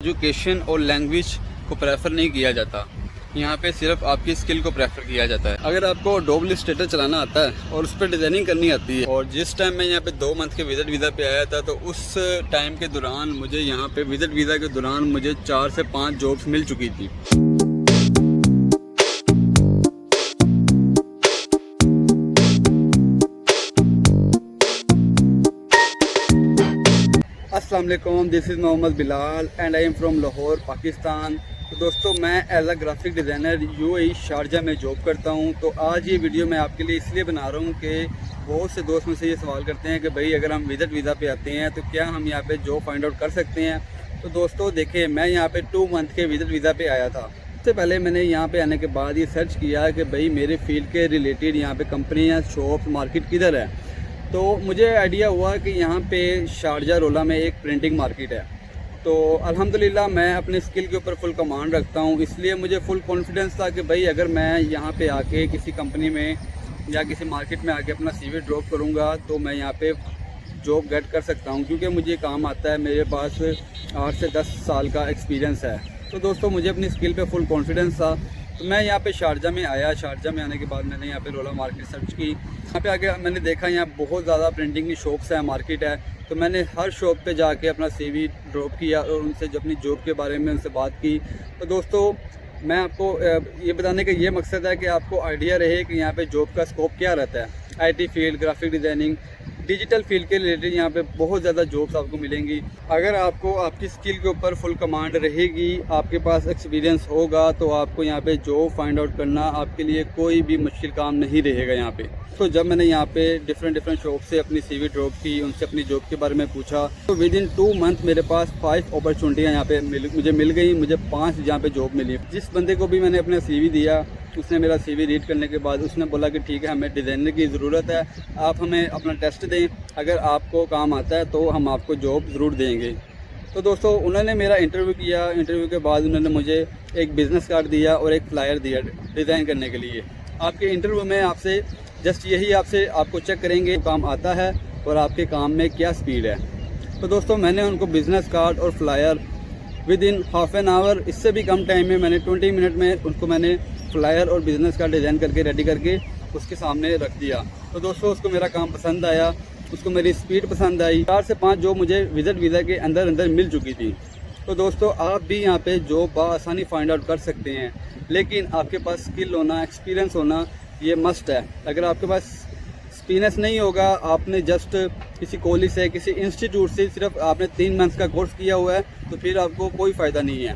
Education और language को prefer नहीं किया जाता, यहाँ पे सिर्फ आपकी स्किल को प्रेफर किया जाता है। अगर आपको एडोब इलस्ट्रेटर चलाना आता है और उस पर डिज़ाइनिंग करनी आती है, और जिस टाइम मैं यहाँ पे 2 मंथ के विजिट वीज़ा पे आया था, तो उस टाइम के दौरान मुझे यहाँ पे विजिट वीज़ा के दौरान मुझे 4 से 5 जॉब्स मिल चुकी थी। अस्सलाम वालेकुम, this is Mohammad Bilal and I am from Lahore, Pakistan. तो दोस्तों, मैं as a graphic designer UAE Sharjah में जॉब करता हूं। तो आज ये वीडियो मैं आपके लिए इसलिए बना रहा हूं कि बहुत से दोस्त मुझसे ये सवाल करते हैं कि भाई अगर हम विजिट वीज़ा पे आते हैं तो क्या हम यहाँ पे जॉब फाइंड आउट कर सकते हैं। तो दोस्तों देखिए, मैं यहाँ पे 2 मंथ के विजिट वीज़ा पे आया था। सबसे पहले मैंने यहाँ पे आने के बाद ये सर्च किया कि भाई मेरे फील्ड के रिलेटेड यहाँ पे कंपनियाँ, शॉप, मार्केट किधर है। तो मुझे आइडिया हुआ कि यहाँ पे शारजा रोला में एक प्रिंटिंग मार्केट है। तो अल्हम्दुलिल्लाह मैं अपने स्किल के ऊपर फुल कमांड रखता हूँ, इसलिए मुझे फुल कॉन्फिडेंस था कि भाई अगर मैं यहाँ पे आके किसी कंपनी में या किसी मार्केट में आके अपना CV ड्रॉप करूँगा तो मैं यहाँ पे जॉब गेट कर सकता हूँ, क्योंकि मुझे काम आता है। मेरे पास 8 से 10 साल का एक्सपीरियंस है। तो दोस्तों, मुझे अपनी स्किल पे फुल कॉन्फिडेंस था। तो मैं यहाँ पे शारजा में आया। शारजा में आने के बाद मैंने यहाँ पे रोला मार्केट सर्च की। यहाँ पे आके मैंने देखा यहाँ बहुत ज़्यादा प्रिंटिंग की शॉप्स हैं, मार्केट है। तो मैंने हर शॉप पे जाके अपना CV ड्रॉप किया और उनसे जो अपनी जॉब के बारे में उनसे बात की। तो दोस्तों, मैं आपको ये बताने का ये मकसद है कि आपको आइडिया रहे कि यहाँ पे जॉब का स्कोप क्या रहता है। IT field, graphic designing, digital field के रिलेटेड यहाँ पे बहुत ज़्यादा जॉब्स आपको मिलेंगी। अगर आपको आपकी स्किल के ऊपर फुल कमांड रहेगी, आपके पास एक्सपीरियंस होगा, तो आपको यहाँ पे जॉब फाइंड आउट करना आपके लिए कोई भी मुश्किल काम नहीं रहेगा यहाँ पे। तो जब मैंने यहाँ पे डिफरेंट शॉप से अपनी CV ड्रॉप की, उनसे अपनी जॉब के बारे में पूछा, तो विद इन 2 मंथ मेरे पास 5 अपॉर्चुनिटियाँ यहाँ पे मुझे मिल गई। मुझे 5 यहाँ पे जॉब मिली। जिस बंदे को भी मैंने अपना CV दिया, उसने मेरा CV रीड करने के बाद उसने बोला कि ठीक है, हमें डिज़ाइनर की ज़रूरत है, आप हमें अपना टेस्ट दें, अगर आपको काम आता है तो हम आपको जॉब ज़रूर देंगे। तो दोस्तों, उन्होंने मेरा इंटरव्यू किया। इंटरव्यू के बाद उन्होंने मुझे एक बिज़नेस कार्ड दिया और एक फ्लायर दिया डिज़ाइन करने के लिए। आपके इंटरव्यू में आपसे जस्ट यही आपको चेक करेंगे काम आता है और आपके काम में क्या स्पीड है। तो दोस्तों, मैंने उनको बिज़नेस कार्ड और flyer with in half an hour, इससे भी कम टाइम में, मैंने 20 मिनट में उनको मैंने फ्लायर और बिज़नेस कार्ड डिज़ाइन करके रेडी करके उसके सामने रख दिया। तो दोस्तों, उसको मेरा काम पसंद आया, उसको मेरी स्पीड पसंद आई। 4 से 5 जॉब मुझे विजिट वीज़ा के अंदर मिल चुकी थी। तो दोस्तों, आप भी यहाँ पे जॉब बआसानी फाइंड आउट कर सकते हैं, लेकिन आपके पास स्किल होना, एक्सपीरियंस होना ये मस्ट है। अगर आपके पास एक्सपीरियंस नहीं होगा, आपने जस्ट किसी कॉलेज से, किसी इंस्टीट्यूट से सिर्फ आपने 3 मंथ का कोर्स किया हुआ है, तो फिर आपको कोई फ़ायदा नहीं है।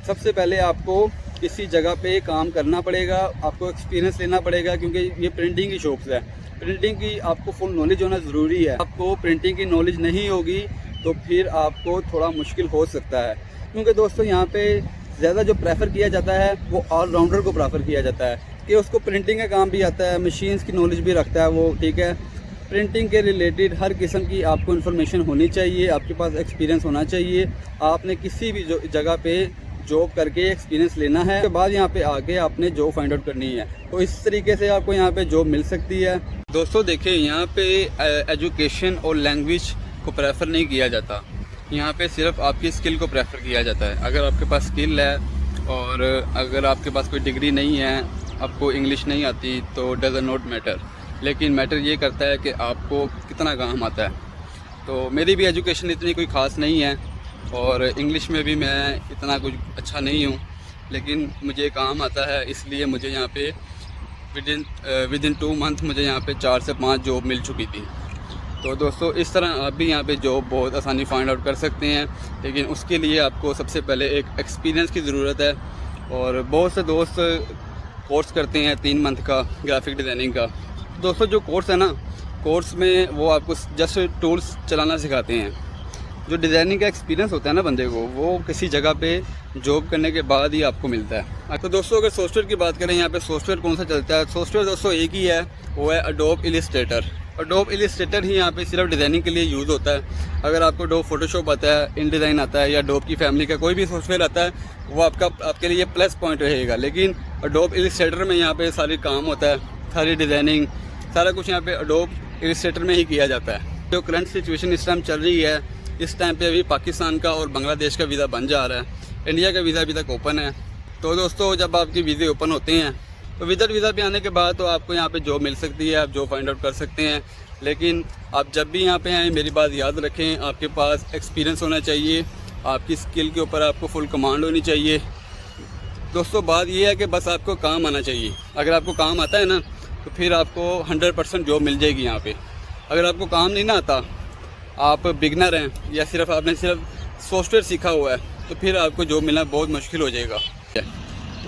सबसे पहले आपको किसी जगह पे काम करना पड़ेगा, आपको एक्सपीरियंस लेना पड़ेगा, क्योंकि ये प्रिंटिंग की शॉप्स है। प्रिंटिंग की आपको फुल नॉलेज होना ज़रूरी है। आपको प्रिंटिंग की नॉलेज नहीं होगी तो फिर आपको थोड़ा मुश्किल हो सकता है, क्योंकि दोस्तों यहाँ पे ज़्यादा जो प्रेफर किया जाता है वो ऑलराउंडर को प्रेफर किया जाता है कि उसको प्रिंटिंग का काम भी आता है, मशीन्स की नॉलेज भी रखता है वो, ठीक है। प्रिंटिंग के रिलेटेड हर किस्म की आपको इन्फॉर्मेशन होनी चाहिए, आपके पास एक्सपीरियंस होना चाहिए। आपने किसी भी जगह पे जॉब करके एक्सपीरियंस लेना है, उसके बाद यहाँ पे आके आपने जॉब फाइंड आउट करनी है। तो इस तरीके से आपको यहाँ पे जॉब मिल सकती है। दोस्तों देखिए, यहाँ पे एजुकेशन और लैंग्वेज को प्रेफर नहीं किया जाता, यहाँ पे सिर्फ आपकी स्किल को प्रेफर किया जाता है। अगर आपके पास स्किल है और अगर आपके पास कोई डिग्री नहीं है, आपको इंग्लिश नहीं आती, तो डज़ नॉट मैटर। लेकिन मैटर ये करता है कि आपको कितना काम आता है। तो मेरी भी एजुकेशन इतनी कोई ख़ास नहीं है और इंग्लिश में भी मैं इतना कुछ अच्छा नहीं हूँ, लेकिन मुझे काम आता है, इसलिए मुझे यहाँ पे विद इन 2 मंथ मुझे यहाँ पे 4 से 5 जॉब मिल चुकी थी। तो दोस्तों, इस तरह आप भी यहाँ पे जॉब बहुत आसानी फाइंड आउट कर सकते हैं, लेकिन उसके लिए आपको सबसे पहले एक एक्सपीरियंस की ज़रूरत है। और बहुत से दोस्त कोर्स करते हैं 3 मंथ का ग्राफिक डिज़ाइनिंग का। दोस्तों, जो कोर्स है ना, कोर्स में वो आपको जस्ट टूल्स चलाना सिखाते हैं। जो डिज़ाइनिंग का एक्सपीरियंस होता है ना बंदे को, वो किसी जगह पे जॉब करने के बाद ही आपको मिलता है। तो दोस्तों, अगर सॉफ्टवेयर की बात करें, यहाँ पे सॉफ्टवेयर कौन सा चलता है? सॉफ्टवेयर दोस्तों एक ही है, वो है एडोब इलस्ट्रेटर। एडोब इलस्ट्रेटर ही यहाँ पे सिर्फ डिज़ाइनिंग के लिए यूज़ होता है। अगर आपको एडोब फोटोशॉप आता है, इनडिज़ाइन आता है, या एडोब की फैमिली का कोई भी सॉफ्टवेयर आता है, वो आपके लिए प्लस पॉइंट रहेगा। लेकिन एडोब इलस्ट्रेटर में यहाँ पे सारी काम होता है, सारी डिज़ाइनिंग, सारा कुछ यहाँ पे एडोब इलस्ट्रेटर में ही किया जाता है। जो करंट सिचुएशन इस टाइम चल रही है, इस टाइम पे अभी पाकिस्तान का और बांग्लादेश का वीज़ा बन जा रहा है, इंडिया का वीज़ा अभी तक ओपन है। तो दोस्तों जब आपके वीज़े ओपन होते हैं तो विजिट वीज़ा पे आने के बाद तो आपको यहाँ पे जॉब मिल सकती है, आप जॉब फाइंड आउट कर सकते हैं। लेकिन आप जब भी यहाँ पे आएँ मेरी बात याद रखें, आपके पास एक्सपीरियंस होना चाहिए, आपकी स्किल के ऊपर आपको फुल कमांड होनी चाहिए। दोस्तों बात ये है कि बस आपको काम आना चाहिए। अगर आपको काम आता है ना तो फिर आपको 100% जॉब मिल जाएगी यहाँ पे। अगर आपको काम नहीं ना आता, आप बिगनर हैं या आपने सिर्फ सॉफ्टवेयर सीखा हुआ है, तो फिर आपको जॉब मिलना बहुत मुश्किल हो जाएगा।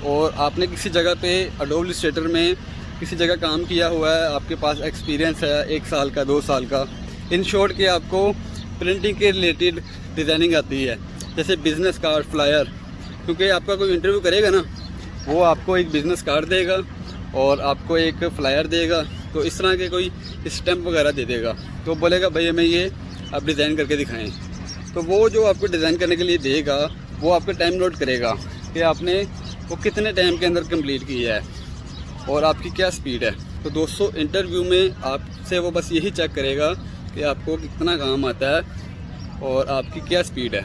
और आपने किसी जगह पे एडोब इलस्ट्रेटर में किसी जगह काम किया हुआ है, आपके पास एक्सपीरियंस है 1 साल का 2 साल का, इन शॉर्ट के आपको प्रिंटिंग के रिलेटेड डिज़ाइनिंग आती है, जैसे बिज़नेस कार्ड, फ्लायर। क्योंकि आपका कोई इंटरव्यू करेगा ना, वो आपको एक बिज़नेस कार्ड देगा और आपको एक फ्लायर देगा, तो इस तरह के कोई स्टैम्प वगैरह दे देगा, तो बोलेगा भाई हमें ये आप डिज़ाइन करके दिखाएं। तो वो जो आपको डिज़ाइन करने के लिए देगा वो आपका टाइम नोट करेगा कि आपने वो कितने टाइम के अंदर कंप्लीट किया है और आपकी क्या स्पीड है। तो दोस्तों इंटरव्यू में आपसे वो बस यही चेक करेगा कि आपको कितना काम आता है और आपकी क्या स्पीड है।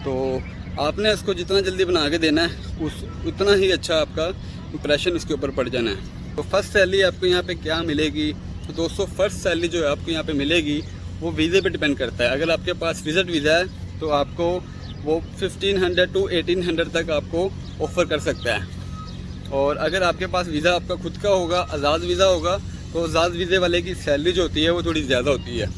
तो आपने इसको जितना जल्दी बना के देना है उतना ही अच्छा आपका इंप्रेशन इसके ऊपर पड़ जाना है। तो फर्स्ट सैलरी आपको यहाँ पे क्या मिलेगी? तो दोस्तों फर्स्ट सैलरी जो है आपको यहाँ पे मिलेगी वो वीज़े पे डिपेंड करता है। अगर आपके पास विजिट वीज़ा है तो आपको वो 1500 to 1800 तक आपको ऑफ़र कर सकता है। और अगर आपके पास वीज़ा आपका खुद का होगा, आज़ाद वीज़ा होगा, तो आज़ाद वीज़े वाले की सैलरी जो होती है वो थोड़ी ज़्यादा होती है।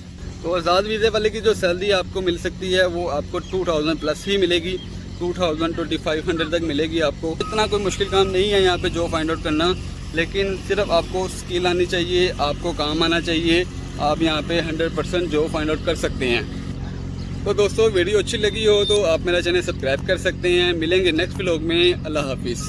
तो आज़ाद वीज़े वाले की जो सैलरी आपको मिल सकती है वो आपको 2000 प्लस ही मिलेगी, 2000 to 2500 तक मिलेगी आपको। इतना कोई मुश्किल काम नहीं है यहाँ पे जॉब फाइंड आउट करना, लेकिन सिर्फ आपको स्किल आनी चाहिए, आपको काम आना चाहिए, आप यहाँ पे 100% जॉब फाइंड आउट कर सकते हैं। तो दोस्तों वीडियो अच्छी लगी हो तो आप मेरा चैनल सब्सक्राइब कर सकते हैं। मिलेंगे नेक्स्ट व्लॉग में। अल्लाह हाफिज़।